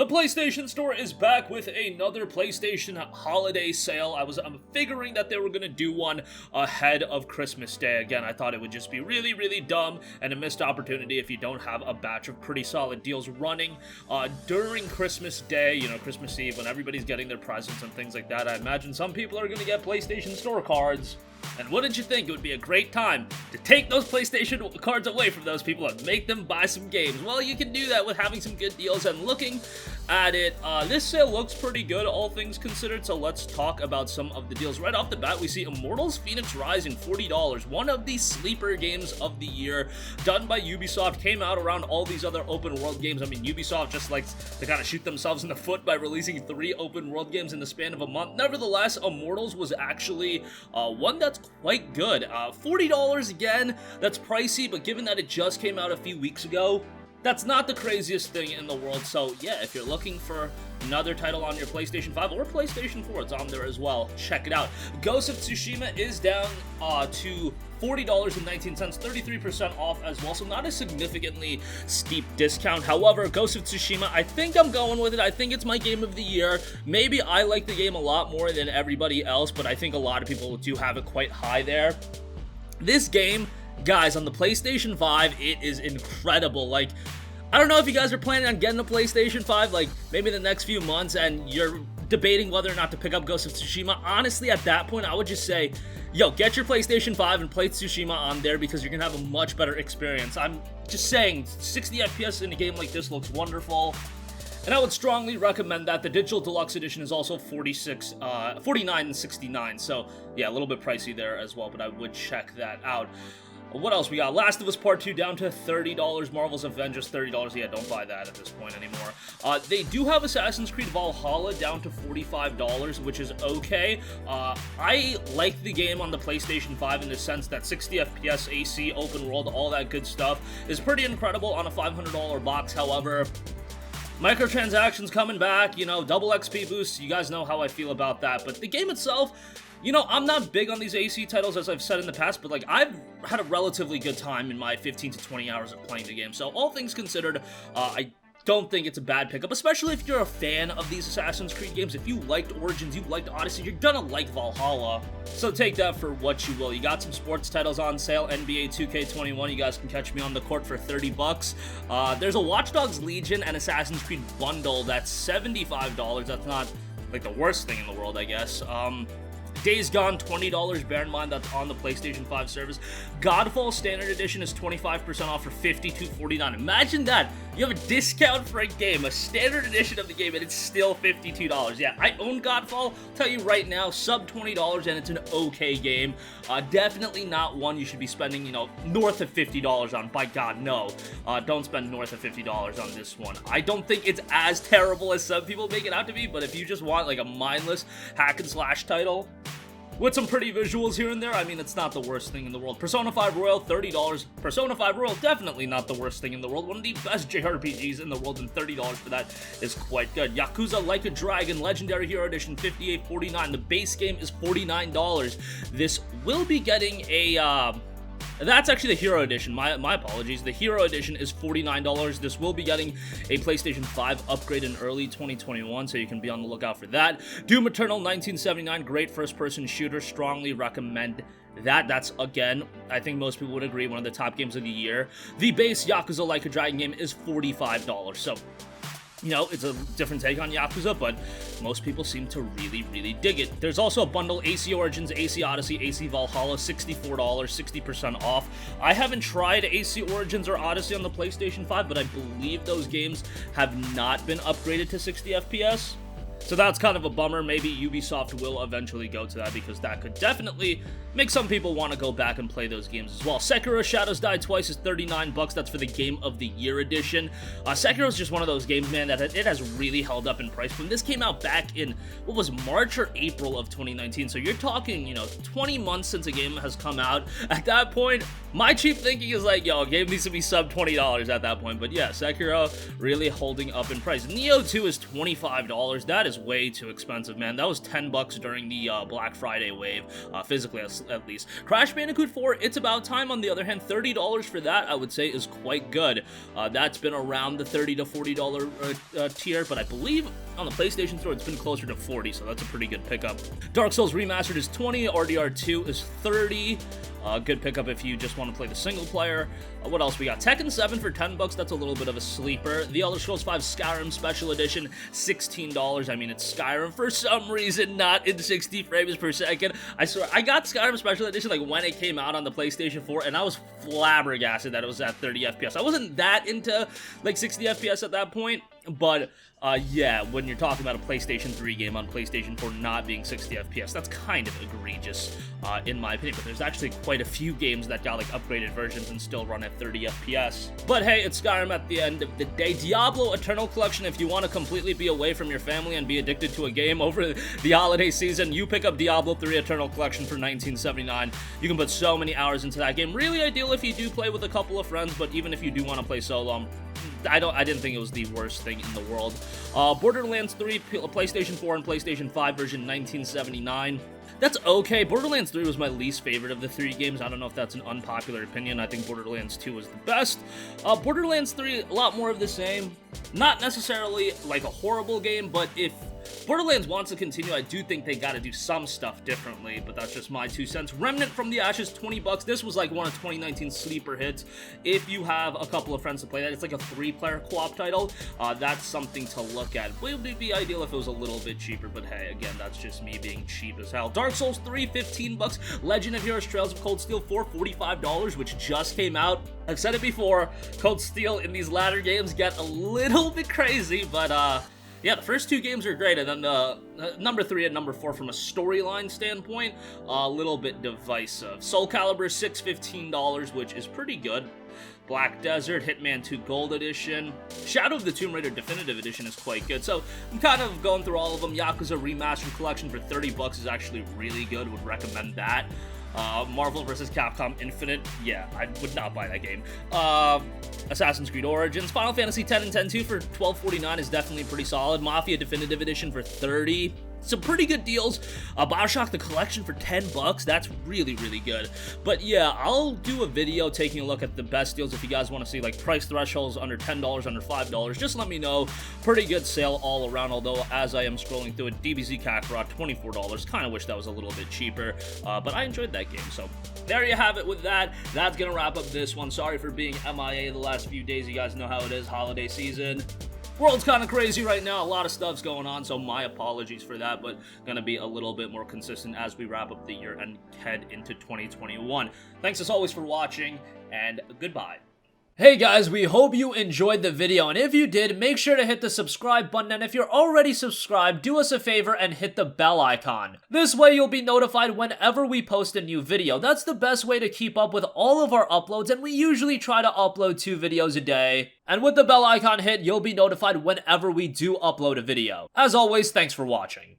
The PlayStation Store is back with another PlayStation holiday sale. I'm figuring that they were going to do one ahead of Christmas Day. Again, I thought it would just be really, really dumb and a missed opportunity if you don't have a batch of pretty solid deals running during Christmas Day, you know, Christmas Eve, when everybody's getting their presents and things like that. I imagine some people are going to get PlayStation Store cards. And wouldn't you think it would be a great time to take those PlayStation cards away from those people and make them buy some games? Well, you can do that with having some good deals and looking at it. This sale looks pretty good, all things considered, so let's talk about some of the deals. Right off the bat, we see Immortals Fenyx Rising, $40, one of the sleeper games of the year, done by Ubisoft, came out around all these other open world games. I mean, Ubisoft just likes to kind of shoot themselves in the foot by releasing 3 open world games in the span of a month. Nevertheless, Immortals was actually one that's quite good. $40 again, that's pricey, but given that it just came out a few weeks ago, that's not the craziest thing in the world. So yeah, if you're looking for another title on your PlayStation 5 or PlayStation 4, it's on there as well. Check it out. Ghost of Tsushima is down to $40.19, 33% off as well, so not a significantly steep discount. However, Ghost of Tsushima, I think I'm going with it. I think it's my game of the year. Maybe I like the game a lot more than everybody else, but I think a lot of people do have it quite high there. This game, guys, on the PlayStation 5, it is incredible. Like, I don't know if you guys are planning on getting a PlayStation 5, like, maybe in the next few months, and you're debating whether or not to pick up Ghost of Tsushima. Honestly, at that point, I would just say, yo, get your PlayStation 5 and play Tsushima on there because you're gonna have a much better experience. I'm just saying, 60 FPS in a game like this looks wonderful, and I would strongly recommend that. The Digital Deluxe Edition is also $49 and $69, so yeah, a little bit pricey there as well, but I would check that out. What else we got? Last of Us Part 2 down to $30. Marvel's Avengers, $30. Yeah, don't buy that at this point anymore. They do have Assassin's Creed Valhalla down to $45, which is okay. I like the game on the PlayStation 5 in the sense that 60 FPS, AC, open world, all that good stuff is pretty incredible on a $500 box. However, microtransactions coming back, you know, double XP boosts, you guys know how I feel about that. But the game itself, you know, I'm not big on these AC titles, as I've said in the past, but, like, I've had a relatively good time in my 15 to 20 hours of playing the game. So, all things considered, I don't think it's a bad pickup, especially if you're a fan of these Assassin's Creed games. If you liked Origins, you liked Odyssey, you're gonna like Valhalla. So take that for what you will. You got some sports titles on sale. NBA 2K21, you guys can catch me on the court for $30. There's a Watch Dogs Legion and Assassin's Creed bundle that's $75. That's not, like, the worst thing in the world, I guess. Days Gone, $20. Bear in mind that's on the PlayStation 5 service. Godfall Standard Edition is 25% off for $52.49. Imagine that. You have a discount for a game, a standard edition of the game, and it's still $52. Yeah, I own Godfall. I'll tell you right now, sub $20, and it's an okay game. Definitely not one you should be spending, you know, north of $50 on. By God, no. Don't spend north of $50 on this one. I don't think it's as terrible as some people make it out to be, but if you just want, like, a mindless hack and slash title with some pretty visuals here and there, I mean, it's not the worst thing in the world. Persona 5 Royal, $30. Persona 5 Royal, definitely not the worst thing in the world. One of the best JRPGs in the world, and $30 for that is quite good. Yakuza Like a Dragon, Legendary Hero Edition, $58.49. The base game is $49. This will be getting a, that's actually the Hero Edition. My apologies. The Hero Edition is $49. This will be getting a PlayStation 5 upgrade in early 2021, so you can be on the lookout for that. Doom Eternal 1979, great first-person shooter. Strongly recommend that. That's, again, I think most people would agree, one of the top games of the year. The base Yakuza Like a Dragon game is $45. So, you know, it's a different take on Yakuza, but most people seem to really, really dig it. There's also a bundle, AC Origins, AC Odyssey, AC Valhalla, $64, 60% off. I haven't tried AC Origins or Odyssey on the PlayStation 5, but I believe those games have not been upgraded to 60 FPS. So that's kind of a bummer. Maybe Ubisoft will eventually go to that, because that could definitely make some people want to go back and play those games as well. Sekiro Shadows Die Twice is $39. That's for the Game of the Year edition. Sekiro is just one of those games, man, that it has really held up in price. When this came out back in, what was March or April of 2019, so you're talking, you know, 20 months since a game has come out. At that point, my cheap thinking is like, yo, a game needs to be sub $20 at that point. But yeah, Sekiro really holding up in price. Neo 2 is $25. That is is way too expensive, man. That was 10 bucks during the Black Friday wave, physically at least. Crash Bandicoot 4, it's about time. On the other hand, $30 for that, I would say, is quite good. That's been around the $30 to $40 tier, but I believe on the PlayStation Store, it's been closer to 40, so that's a pretty good pickup. Dark Souls Remastered is 20, RDR2 is 30. Good pickup if you just want to play the single player. What else we got? Tekken 7 for 10 bucks, that's a little bit of a sleeper. The Elder Scrolls 5 Skyrim Special Edition, $16. I mean, it's Skyrim for some reason, not in 60 frames per second. I swear, I got Skyrim Special Edition like when it came out on the PlayStation 4, and I was flabbergasted that it was at 30 FPS. I wasn't that into like 60 FPS at that point, but yeah, when you're talking about a PlayStation 3 game on PlayStation 4 not being 60 FPS, that's kind of egregious, in my opinion. But there's actually quite a few games that got like upgraded versions and still run at 30 FPS. But hey, it's Skyrim at the end of the day. Diablo Eternal Collection, if you want to completely be away from your family and be addicted to a game over the holiday season, you pick up Diablo 3 Eternal Collection for $19.79. You can put so many hours into that game. Really ideal if you do play with a couple of friends, but even if you do want to play solo, I didn't think it was the worst thing in the world. Borderlands 3, PlayStation 4 and PlayStation 5 version, $19.79. That's okay. Borderlands 3 was my least favorite of the 3 games. I don't know if that's an unpopular opinion. I think Borderlands 2 was the best. Borderlands 3, a lot more of the same. Not necessarily like a horrible game, but if Borderlands wants to continue, I do think they gotta do some stuff differently, but that's just my 2 cents. Remnant from the Ashes, 20 bucks. This was like one of 2019 sleeper hits. If you have a couple of friends to play that, it's like a 3-player co-op title. That's something to look at. It would be ideal if it was a little bit cheaper, but hey, again, that's just me being cheap as hell. Dark Souls 3, 15 bucks. Legend of Heroes Trails of Cold Steel 4, $45, which just came out. I've said it before, Cold Steel in these latter games get a little bit crazy, but yeah, the first 2 games are great, and then number 3 and number 4 from a storyline standpoint, a little bit divisive. Soul Calibur, $615, which is pretty good. Black Desert, Hitman 2 Gold Edition. Shadow of the Tomb Raider Definitive Edition is quite good, so I'm kind of going through all of them. Yakuza Remastered Collection for 30 bucks is actually really good, would recommend that. Marvel vs. Capcom Infinite, yeah, I would not buy that game. Assassin's Creed Origins, Final Fantasy X and X-2 for $12.49 is definitely pretty solid. Mafia Definitive Edition for $30. Some pretty good deals. Bioshock the Collection for 10 bucks. That's really, really good. But yeah, I'll do a video taking a look at the best deals if you guys want to see like price thresholds under $10, under $5. Just let me know. Pretty good sale all around, although as I am scrolling through it, DBZ Kakarot, $24. Kind of wish that was a little bit cheaper, but I enjoyed that game. So there you have it with that. That's going to wrap up this one. Sorry for being MIA the last few days. You guys know how it is, holiday season. World's kind of crazy right now, a lot of stuff's going on, so my apologies for that, but gonna be a little bit more consistent as we wrap up the year and head into 2021. Thanks as always for watching, and goodbye. Hey guys, we hope you enjoyed the video, and if you did, make sure to hit the subscribe button, and if you're already subscribed, do us a favor and hit the bell icon. This way you'll be notified whenever we post a new video. That's the best way to keep up with all of our uploads, and we usually try to upload 2 videos a day. And with the bell icon hit, you'll be notified whenever we do upload a video. As always, thanks for watching.